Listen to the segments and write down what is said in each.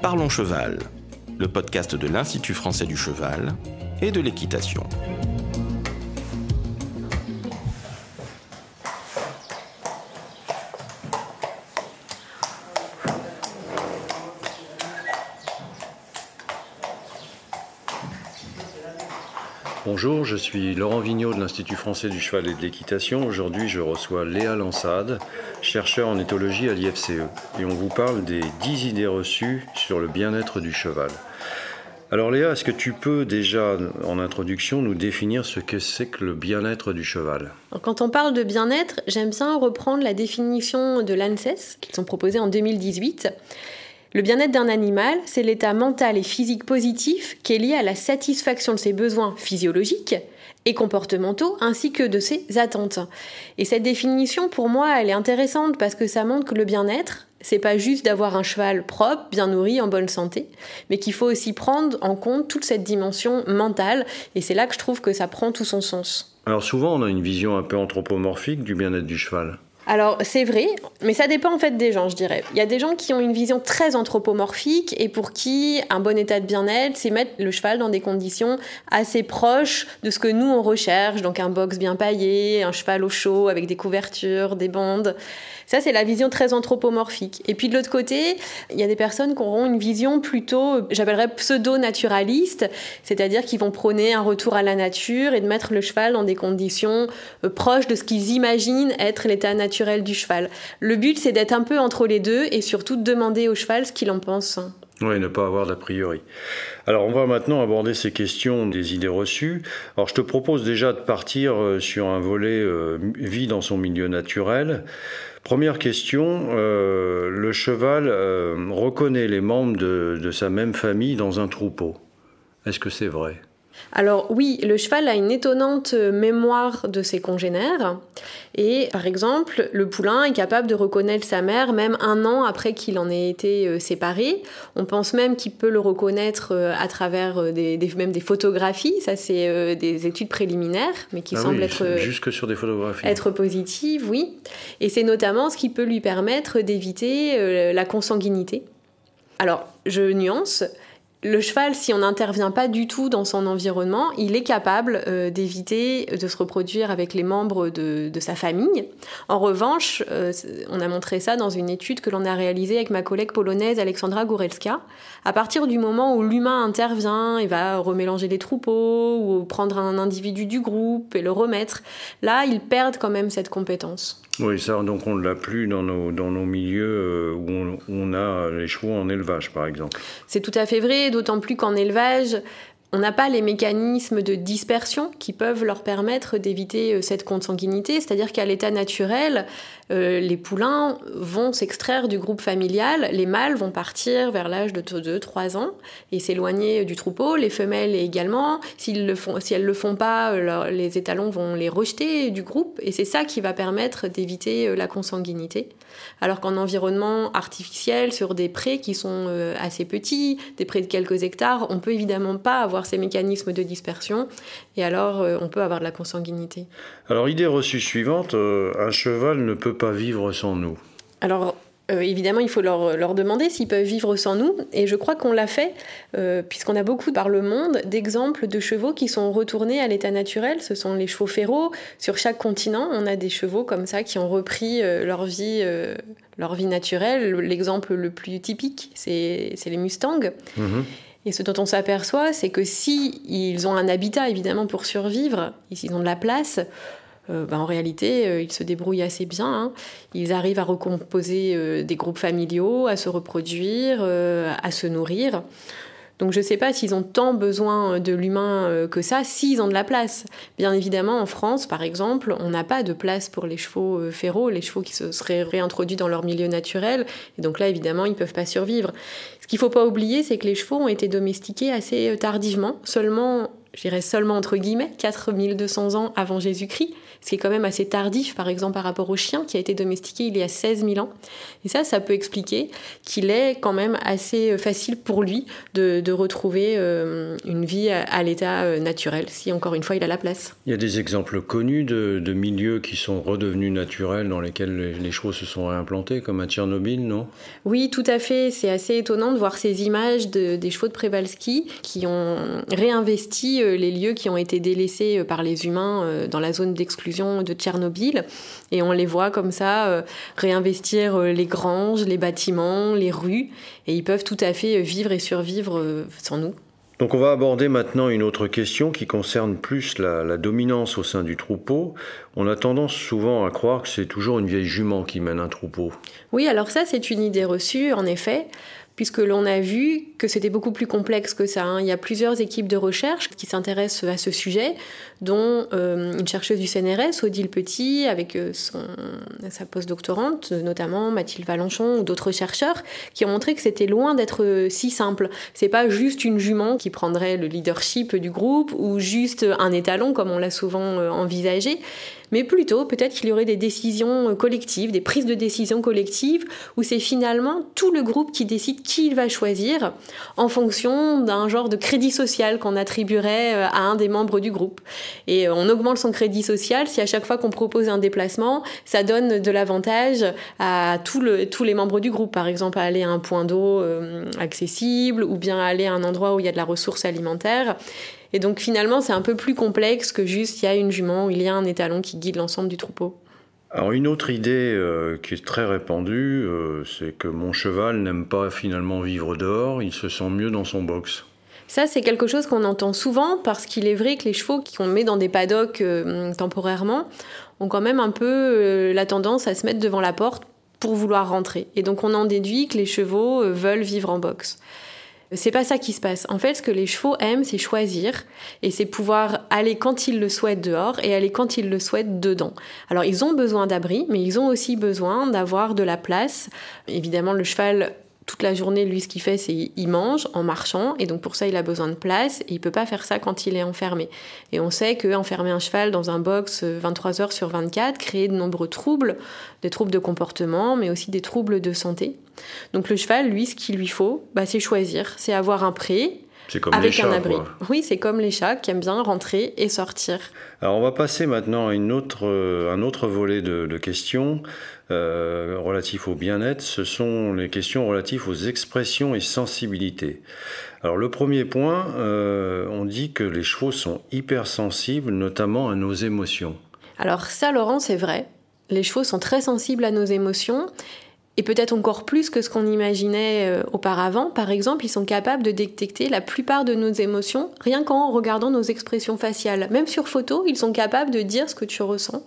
Parlons Cheval, le podcast de l'Institut français du cheval et de l'équitation. Bonjour, je suis Laurent Vigneault de l'Institut français du cheval et de l'équitation. Aujourd'hui, je reçois Léa Lansade, chercheur en éthologie à l'IFCE. Et on vous parle des 10 idées reçues sur le bien-être du cheval. Alors Léa, est-ce que tu peux déjà, en introduction, nous définir ce que c'est que le bien-être du cheval ? Quand on parle de bien-être, j'aime bien reprendre la définition de l'ANSES, qu'ils ont proposée en 2018. Le bien-être d'un animal, c'est l'état mental et physique positif qui est lié à la satisfaction de ses besoins physiologiques et comportementaux, ainsi que de ses attentes. Et cette définition, pour moi, elle est intéressante parce que ça montre que le bien-être, c'est pas juste d'avoir un cheval propre, bien nourri, en bonne santé, mais qu'il faut aussi prendre en compte toute cette dimension mentale, et c'est là que je trouve que ça prend tout son sens. Alors souvent, on a une vision un peu anthropomorphique du bien-être du cheval. Alors, c'est vrai, mais ça dépend en fait des gens, je dirais. Il y a des gens qui ont une vision très anthropomorphique et pour qui un bon état de bien-être, c'est mettre le cheval dans des conditions assez proches de ce que nous, on recherche. Donc, un box bien paillé, un cheval au chaud avec des couvertures, des bandes. Ça, c'est la vision très anthropomorphique. Et puis, de l'autre côté, il y a des personnes qui auront une vision plutôt, j'appellerais pseudo-naturaliste, c'est-à-dire qu'ils vont prôner un retour à la nature et de mettre le cheval dans des conditions proches de ce qu'ils imaginent être l'état naturel du cheval. Le but, c'est d'être un peu entre les deux et surtout de demander au cheval ce qu'il en pense. Oui, ne pas avoir d'a priori. Alors, on va maintenant aborder ces questions des idées reçues. Alors, je te propose déjà de partir sur un volet vie dans son milieu naturel. Première question, le cheval reconnaît les membres de sa même famille dans un troupeau. Est-ce que c'est vrai ? Alors oui, le cheval a une étonnante mémoire de ses congénères et par exemple, le poulain est capable de reconnaître sa mère même 1 an après qu'il en ait été séparé. On pense même qu'il peut le reconnaître à travers même des photographies, ça c'est des études préliminaires mais qui semblent être jusque sur des photographies. Être positives, oui. Et c'est notamment ce qui peut lui permettre d'éviter la consanguinité. Alors, je nuance. Le cheval, si on n'intervient pas du tout dans son environnement, il est capable d'éviter de se reproduire avec les membres de sa famille. En revanche, on a montré ça dans une étude que l'on a réalisée avec ma collègue polonaise Aleksandra Górelska. À partir du moment où l'humain intervient, il va remélanger les troupeaux ou prendre un individu du groupe et le remettre, là, ils perdent quand même cette compétence. Oui, ça, donc on ne l'a plus dans nos milieux où on a les chevaux en élevage, par exemple. C'est tout à fait vrai, d'autant plus qu'en élevage, on n'a pas les mécanismes de dispersion qui peuvent leur permettre d'éviter cette consanguinité. C'est-à-dire qu'à l'état naturel, les poulains vont s'extraire du groupe familial, les mâles vont partir vers l'âge de 2-3 ans et s'éloigner du troupeau, les femelles également. Si elles le font pas, les étalons vont les rejeter du groupe et c'est ça qui va permettre d'éviter la consanguinité. Alors qu'en environnement artificiel, sur des prés qui sont assez petits, des prés de quelques hectares, on peut évidemment pas avoir ces mécanismes de dispersion et alors on peut avoir de la consanguinité. Alors, idée reçue suivante, un cheval ne peut pas vivre sans nous. Alors, évidemment, il faut leur demander s'ils peuvent vivre sans nous. Et je crois qu'on l'a fait, puisqu'on a beaucoup par le monde d'exemples de chevaux qui sont retournés à l'état naturel. Ce sont les chevaux férots. Sur chaque continent, on a des chevaux comme ça qui ont repris leur vie naturelle. L'exemple le plus typique, c'est les Mustangs. Mmh. Et ce dont on s'aperçoit, c'est que s'ils ont un habitat, évidemment, pour survivre, et s'ils ont de la place, en réalité, ils se débrouillent assez bien. Hein. Ils arrivent à recomposer des groupes familiaux, à se reproduire, à se nourrir. Donc je ne sais pas s'ils ont tant besoin de l'humain que ça, s'ils ont de la place. Bien évidemment, en France, par exemple, on n'a pas de place pour les chevaux férots, les chevaux qui se seraient réintroduits dans leur milieu naturel. Et donc là, évidemment, ils ne peuvent pas survivre. Ce qu'il ne faut pas oublier, c'est que les chevaux ont été domestiqués assez tardivement, seulement je dirais seulement entre guillemets, 4200 ans avant Jésus-Christ, ce qui est quand même assez tardif, par exemple, par rapport au chien qui a été domestiqué il y a 16 000 ans. Et ça peut expliquer qu'il est quand même assez facile pour lui de retrouver une vie à l'état naturel, si encore une fois il a la place. Il y a des exemples connus de milieux qui sont redevenus naturels, dans lesquels les chevaux se sont réimplantés, comme à Tchernobyl, non? Oui, tout à fait. C'est assez étonnant de voir ces images des chevaux de Przewalski qui ont réinvesti les lieux qui ont été délaissés par les humains dans la zone d'exclusion de Tchernobyl. Et on les voit comme ça réinvestir les granges, les bâtiments, les rues. Et ils peuvent tout à fait vivre et survivre sans nous. Donc on va aborder maintenant une autre question qui concerne plus la dominance au sein du troupeau. On a tendance souvent à croire que c'est toujours une vieille jument qui mène un troupeau. Oui, alors ça c'est une idée reçue en effet, puisque l'on a vu que c'était beaucoup plus complexe que ça. Il y a plusieurs équipes de recherche qui s'intéressent à ce sujet, dont une chercheuse du CNRS, Odile Petit, avec sa postdoctorante, notamment Mathilde Valenchon, ou d'autres chercheurs, qui ont montré que c'était loin d'être si simple. C'est pas juste une jument qui prendrait le leadership du groupe, ou juste un étalon, comme on l'a souvent envisagé, mais plutôt peut-être qu'il y aurait des décisions collectives, des prises de décision collectives, où c'est finalement tout le groupe qui décide qui il va choisir en fonction d'un genre de crédit social qu'on attribuerait à un des membres du groupe. Et on augmente son crédit social si à chaque fois qu'on propose un déplacement, ça donne de l'avantage à tous les membres du groupe, par exemple à aller à un point d'eau accessible ou bien aller à un endroit où il y a de la ressource alimentaire. Et donc finalement, c'est un peu plus complexe que juste il y a une jument ou il y a un étalon qui guide l'ensemble du troupeau. Alors une autre idée qui est très répandue, c'est que mon cheval n'aime pas finalement vivre dehors, il se sent mieux dans son box. Ça, c'est quelque chose qu'on entend souvent parce qu'il est vrai que les chevaux qu'on met dans des paddocks temporairement ont quand même un peu la tendance à se mettre devant la porte pour vouloir rentrer. Et donc on en déduit que les chevaux veulent vivre en box. C'est pas ça qui se passe. En fait, ce que les chevaux aiment, c'est choisir et c'est pouvoir aller quand ils le souhaitent dehors et aller quand ils le souhaitent dedans. Alors, ils ont besoin d'abri, mais ils ont aussi besoin d'avoir de la place. Évidemment, le cheval, toute la journée, lui, ce qu'il fait, c'est qu'il mange en marchant et donc pour ça, il a besoin de place et il peut pas faire ça quand il est enfermé. Et on sait qu'enfermer un cheval dans un box 23 heures sur 24 crée de nombreux troubles, des troubles de comportement, mais aussi des troubles de santé. Donc le cheval, lui, ce qu'il lui faut, c'est choisir, c'est avoir un pré avec un abri. Quoi. Oui, c'est comme les chats qui aiment bien rentrer et sortir. Alors on va passer maintenant à un autre volet de questions relatifs au bien-être. Ce sont les questions relatives aux expressions et sensibilités. Alors le premier point, on dit que les chevaux sont hypersensibles, notamment à nos émotions. Alors ça, Laurent, c'est vrai. Les chevaux sont très sensibles à nos émotions. Et peut-être encore plus que ce qu'on imaginait auparavant. Par exemple, ils sont capables de détecter la plupart de nos émotions rien qu'en regardant nos expressions faciales. Même sur photo, ils sont capables de dire ce que tu ressens.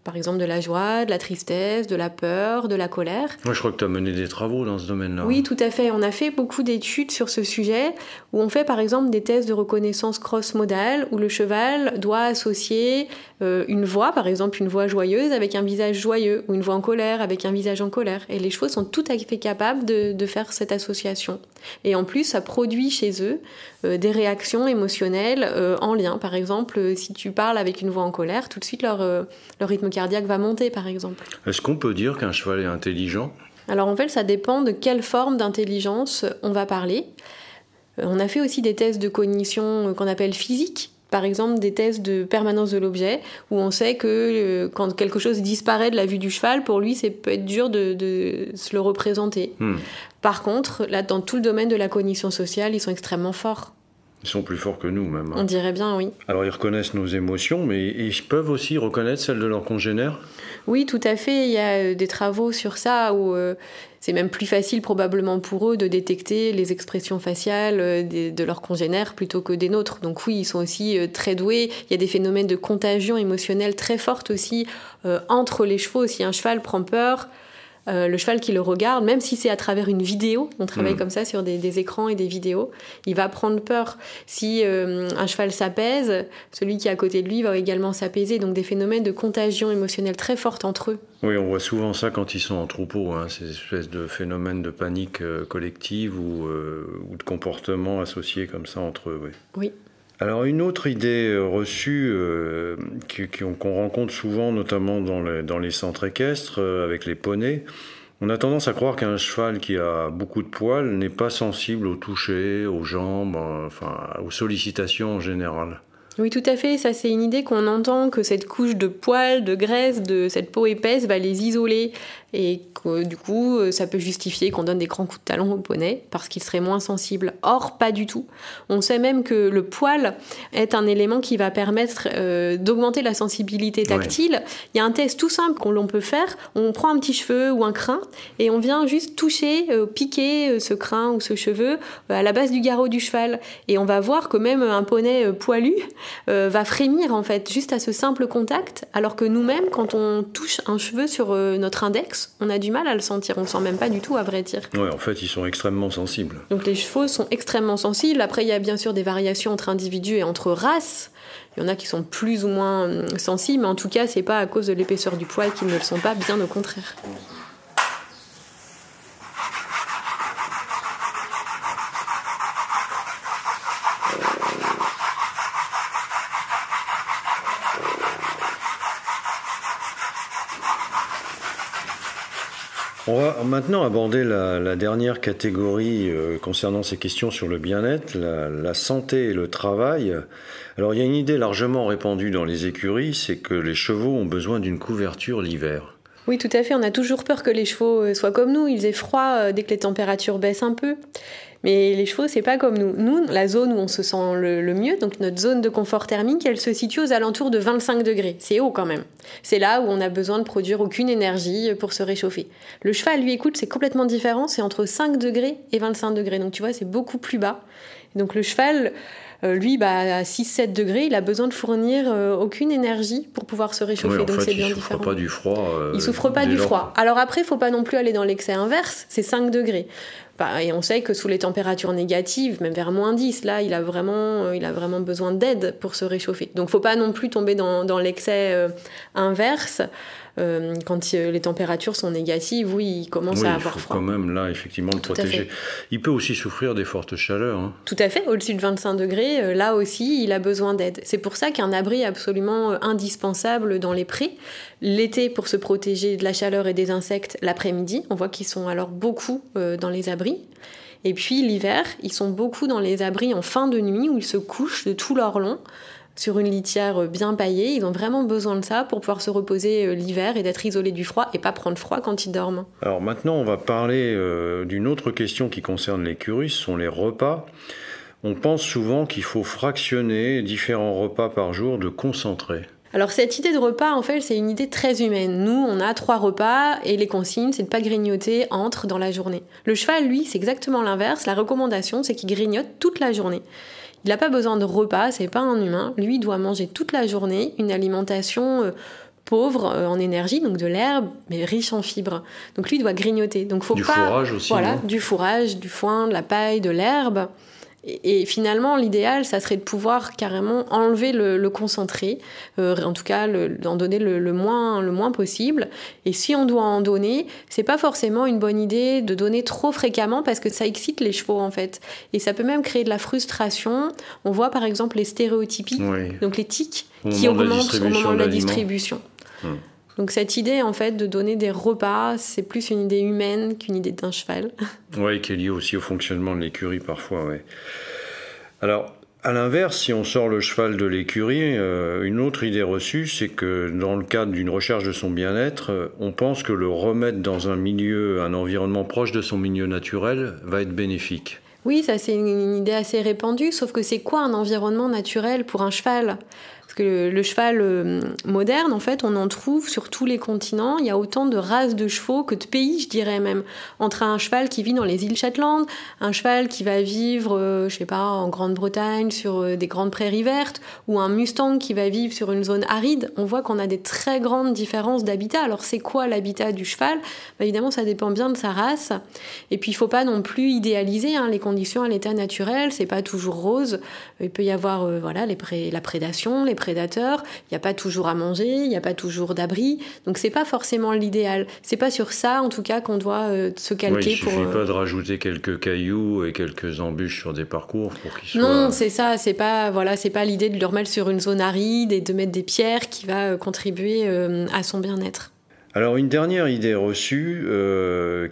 Par exemple, de la joie, de la tristesse, de la peur, de la colère. Moi, je crois que tu as mené des travaux dans ce domaine-là. Oui, tout à fait. On a fait beaucoup d'études sur ce sujet, où on fait par exemple des tests de reconnaissance cross-modale, où le cheval doit associer une voix, par exemple une voix joyeuse avec un visage joyeux, ou une voix en colère avec un visage en colère. Et les chevaux sont tout à fait capables de faire cette association. Et en plus, ça produit chez eux des réactions émotionnelles en lien. Par exemple, si tu parles avec une voix en colère, tout de suite leur rythme cardiaque va monter, par exemple. Est-ce qu'on peut dire qu'un cheval est intelligent ? Alors en fait, ça dépend de quelle forme d'intelligence on va parler. On a fait aussi des tests de cognition qu'on appelle physique. Par exemple, des tests de permanence de l'objet, où on sait que quand quelque chose disparaît de la vue du cheval, pour lui, ça peut être dur de se le représenter. Par contre, là, dans tout le domaine de la cognition sociale, ils sont extrêmement forts. Ils sont plus forts que nous, même. On dirait bien, oui. Alors, ils reconnaissent nos émotions, mais ils peuvent aussi reconnaître celles de leurs congénères ? Oui, tout à fait. Il y a des travaux sur ça où c'est même plus facile probablement pour eux de détecter les expressions faciales de leurs congénères plutôt que des nôtres. Donc oui, ils sont aussi très doués. Il y a des phénomènes de contagion émotionnelle très fortes aussi entre les chevaux. Si un cheval prend peur, le cheval qui le regarde, même si c'est à travers une vidéo, on travaille comme ça sur des écrans et des vidéos, il va prendre peur. Si un cheval s'apaise, celui qui est à côté de lui va également s'apaiser. Donc des phénomènes de contagion émotionnelle très fortes entre eux. Oui, on voit souvent ça quand ils sont en troupeau, ces espèces de phénomènes de panique collective ou de comportement associés comme ça entre eux. Oui. Oui. Alors une autre idée reçue qu'on rencontre souvent, notamment dans les centres équestres, avec les poneys, on a tendance à croire qu'un cheval qui a beaucoup de poils n'est pas sensible au toucher, aux jambes, enfin aux sollicitations en général. Oui, tout à fait. Ça, c'est une idée qu'on entend, que cette couche de poils, de graisse, de cette peau épaisse va les isoler. Et que, du coup, ça peut justifier qu'on donne des grands coups de talon au poney parce qu'ils seraient moins sensibles. Or, pas du tout. On sait même que le poil est un élément qui va permettre d'augmenter la sensibilité tactile. Ouais. Il y a un test tout simple qu'on peut faire. On prend un petit cheveu ou un crin et on vient juste toucher, piquer ce crin ou ce cheveu à la base du garrot du cheval. Et on va voir que même un poney poilu va frémir en fait juste à ce simple contact, alors que nous-mêmes, quand on touche un cheveu sur notre index, on a du mal à le sentir, on ne le sent même pas du tout à vrai dire. Oui, en fait, ils sont extrêmement sensibles. Donc les chevaux sont extrêmement sensibles. Après, il y a bien sûr des variations entre individus et entre races. Il y en a qui sont plus ou moins sensibles, mais en tout cas, c'est pas à cause de l'épaisseur du poil qu'ils ne le sont pas, bien au contraire. On va maintenant aborder la dernière catégorie concernant ces questions sur le bien-être, la santé et le travail. Alors il y a une idée largement répandue dans les écuries, c'est que les chevaux ont besoin d'une couverture l'hiver. Oui, tout à fait. On a toujours peur que les chevaux soient comme nous, ils aient froid dès que les températures baissent un peu. Mais les chevaux, c'est pas comme nous. Nous, la zone où on se sent le mieux, donc notre zone de confort thermique, elle se situe aux alentours de 25 degrés. C'est haut quand même. C'est là où on a besoin de produire aucune énergie pour se réchauffer. Le cheval, lui, écoute, c'est complètement différent. C'est entre 5 degrés et 25 degrés. Donc tu vois, c'est beaucoup plus bas. Donc le cheval, lui, à 6-7 degrés, il a besoin de fournir aucune énergie pour pouvoir se réchauffer. Oui, donc c'est bien Il différent. souffre pas du froid. Il souffre pas du froid. Alors après, il faut pas non plus aller dans l'excès inverse. C'est 5 degrés. Et on sait que sous les températures négatives, même vers moins 10, là, il a vraiment besoin d'aide pour se réchauffer. Donc, faut pas non plus tomber dans l'excès inverse. Quand les températures sont négatives, oui, il commence à avoir froid. Quand même, là, effectivement, le protéger. Il peut aussi souffrir des fortes chaleurs. Hein. Tout à fait. Au-dessus de 25 degrés, là aussi, il a besoin d'aide. C'est pour ça qu'un abri est absolument indispensable dans les prés. L'été, pour se protéger de la chaleur et des insectes, l'après-midi. On voit qu'ils sont alors beaucoup dans les abris. Et puis, l'hiver, ils sont beaucoup dans les abris en fin de nuit, où ils se couchent de tout leur long sur une litière bien paillée. Ils ont vraiment besoin de ça pour pouvoir se reposer l'hiver et d'être isolés du froid et pas prendre froid quand ils dorment. Alors maintenant, on va parler d'une autre question qui concerne l'écurie, ce sont les repas. On pense souvent qu'il faut fractionner différents repas par jour de concentrés. Alors cette idée de repas, en fait, c'est une idée très humaine. Nous, on a 3 repas et les consignes, c'est de ne pas grignoter entre dans la journée. Le cheval, lui, c'est exactement l'inverse. La recommandation, c'est qu'il grignote toute la journée. Il n'a pas besoin de repas, c'est pas un humain. Lui, il doit manger toute la journée une alimentation pauvre en énergie, donc de l'herbe, mais riche en fibres. Donc lui, il doit grignoter. Donc faut fourrage aussi. Voilà, du fourrage, du foin, de la paille, de l'herbe. Et finalement, l'idéal, ça serait de pouvoir carrément enlever le concentré, en tout cas d'en donner le moins possible. Et si on doit en donner, c'est pas forcément une bonne idée de donner trop fréquemment parce que ça excite les chevaux en fait. Et ça peut même créer de la frustration. On voit par exemple les stéréotypies, donc les tics qui augmentent au moment de la distribution. Donc cette idée, en fait, de donner des repas, c'est plus une idée humaine qu'une idée d'un cheval. Oui, qui est liée aussi au fonctionnement de l'écurie parfois, oui. Alors, à l'inverse, si on sort le cheval de l'écurie, une autre idée reçue, c'est que dans le cadre d'une recherche de son bien-être, on pense que le remettre dans un environnement proche de son milieu naturel va être bénéfique. Oui, ça c'est une idée assez répandue, sauf que c'est quoi un environnement naturel pour un cheval ? Parce que le cheval moderne, en fait, on en trouve sur tous les continents. Il y a autant de races de chevaux que de pays, je dirais même. Entre un cheval qui vit dans les îles Shetland, un cheval qui va vivre, je sais pas, en Grande-Bretagne, sur des grandes prairies vertes, ou un Mustang qui va vivre sur une zone aride, on voit qu'on a des très grandes différences d'habitat. Alors, c'est quoi l'habitat du cheval ? Évidemment, ça dépend bien de sa race. Et puis, il faut pas non plus idéaliser les conditions à l'état naturel. C'est pas toujours rose. Il peut y avoir la prédation, les prédateurs, prédateurs, il n'y a pas toujours à manger, il n'y a pas toujours d'abri, donc c'est pas forcément l'idéal. C'est pas sur ça, en tout cas, qu'on doit se calquer. Il suffit pas de rajouter quelques cailloux et quelques embûches sur des parcours pour qu'ils soient... Non, c'est ça, c'est pas l'idée de le remettre sur une zone aride et de mettre des pierres qui va contribuer à son bien-être. Alors une dernière idée reçue,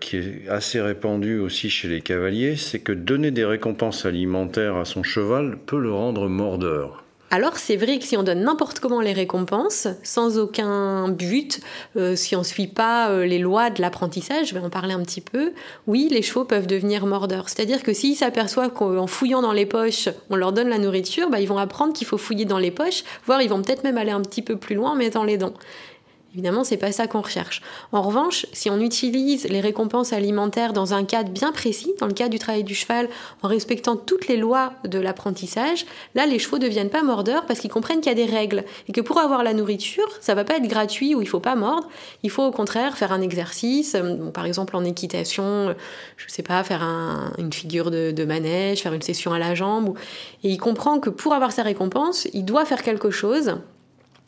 qui est assez répandue aussi chez les cavaliers, c'est que donner des récompenses alimentaires à son cheval peut le rendre mordeur. Alors c'est vrai que si on donne n'importe comment les récompenses, sans aucun but, si on ne suit pas les lois de l'apprentissage, je vais en parler un petit peu, oui, les chevaux peuvent devenir mordeurs. C'est-à-dire que s'ils s'aperçoivent qu'en fouillant dans les poches, on leur donne la nourriture, ils vont apprendre qu'il faut fouiller dans les poches, voire ils vont peut-être même aller un petit peu plus loin en mettant les dents. Évidemment, c'est pas ça qu'on recherche. En revanche, si on utilise les récompenses alimentaires dans un cadre bien précis, dans le cadre du travail du cheval, en respectant toutes les lois de l'apprentissage, là, les chevaux ne deviennent pas mordeurs parce qu'ils comprennent qu'il y a des règles. Et que pour avoir la nourriture, ça va pas être gratuit ou il faut pas mordre. Il faut au contraire faire un exercice, par exemple en équitation, je sais pas, faire une figure de manège, faire une session à la jambe. Et il comprend que pour avoir sa récompense, il doit faire quelque chose.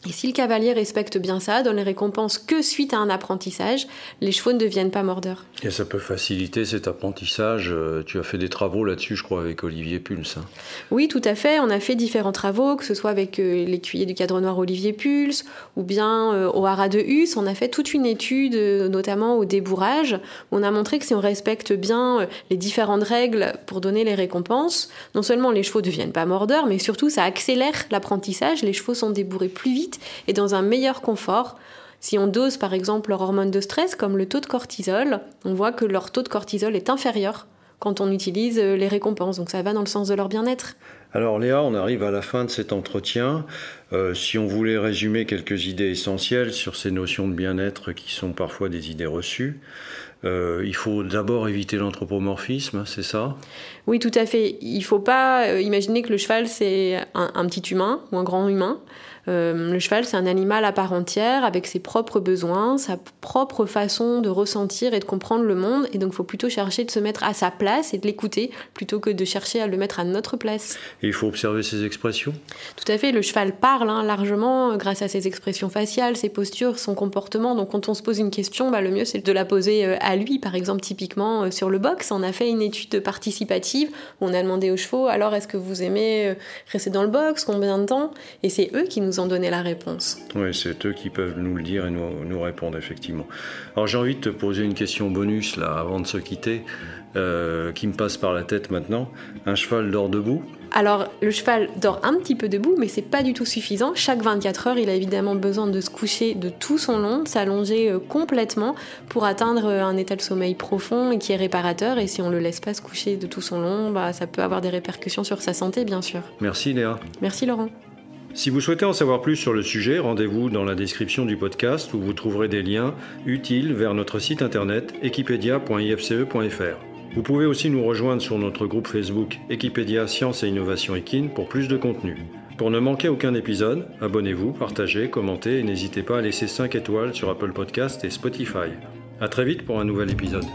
Et si le cavalier respecte bien ça, donne les récompenses que suite à un apprentissage, les chevaux ne deviennent pas mordeurs. Et ça peut faciliter cet apprentissage. Tu as fait des travaux là-dessus, je crois, avec Olivier Pulse. Hein. Oui, tout à fait. On a fait différents travaux, que ce soit avec l'écuyer du cadre noir Olivier Pulse, ou bien au haras de Hus. On a fait toute une étude, notamment au débourrage, où on a montré que si on respecte bien les différentes règles pour donner les récompenses, non seulement les chevaux ne deviennent pas mordeurs, mais surtout ça accélère l'apprentissage. Les chevaux sont débourrés plus vite et dans un meilleur confort. Si on dose par exemple leur hormone de stress comme le taux de cortisol, on voit que leur taux de cortisol est inférieur quand on utilise les récompenses, donc ça va dans le sens de leur bien-être. Alors Léa, on arrive à la fin de cet entretien. Si on voulait résumer quelques idées essentielles sur ces notions de bien-être qui sont parfois des idées reçues, il faut d'abord éviter l'anthropomorphisme, c'est ça ? Oui, tout à fait. Il ne faut pas imaginer que le cheval c'est un petit humain ou un grand humain. Le cheval, c'est un animal à part entière, avec ses propres besoins, sa propre façon de ressentir et de comprendre le monde. Et donc, il faut plutôt chercher de se mettre à sa place et de l'écouter, plutôt que de chercher à le mettre à notre place. Et il faut observer ses expressions ? Tout à fait. Le cheval parle largement grâce à ses expressions faciales, ses postures, son comportement. Donc, quand on se pose une question, le mieux, c'est de la poser à lui. Par exemple, typiquement, sur le box, on a fait une étude participative où on a demandé aux chevaux, alors, est-ce que vous aimez rester dans le box ? Combien de temps ? Et c'est eux qui nous ont donné la réponse. Oui, c'est eux qui peuvent nous le dire et nous répondre, effectivement. Alors, j'ai envie de te poser une question bonus, là, avant de se quitter, qui me passe par la tête maintenant. Un cheval dort debout ? Alors, le cheval dort un petit peu debout, mais c'est pas du tout suffisant. Chaque 24 heures, il a évidemment besoin de se coucher de tout son long, de s'allonger complètement pour atteindre un état de sommeil profond et qui est réparateur. Et si on le laisse pas se coucher de tout son long, ça peut avoir des répercussions sur sa santé, bien sûr. Merci Léa. Merci Laurent. Si vous souhaitez en savoir plus sur le sujet, rendez-vous dans la description du podcast où vous trouverez des liens utiles vers notre site internet equipedia.ifce.fr. Vous pouvez aussi nous rejoindre sur notre groupe Facebook Equipedia Science et Innovation Équine pour plus de contenu. Pour ne manquer aucun épisode, abonnez-vous, partagez, commentez et n'hésitez pas à laisser 5 étoiles sur Apple Podcasts et Spotify. À très vite pour un nouvel épisode.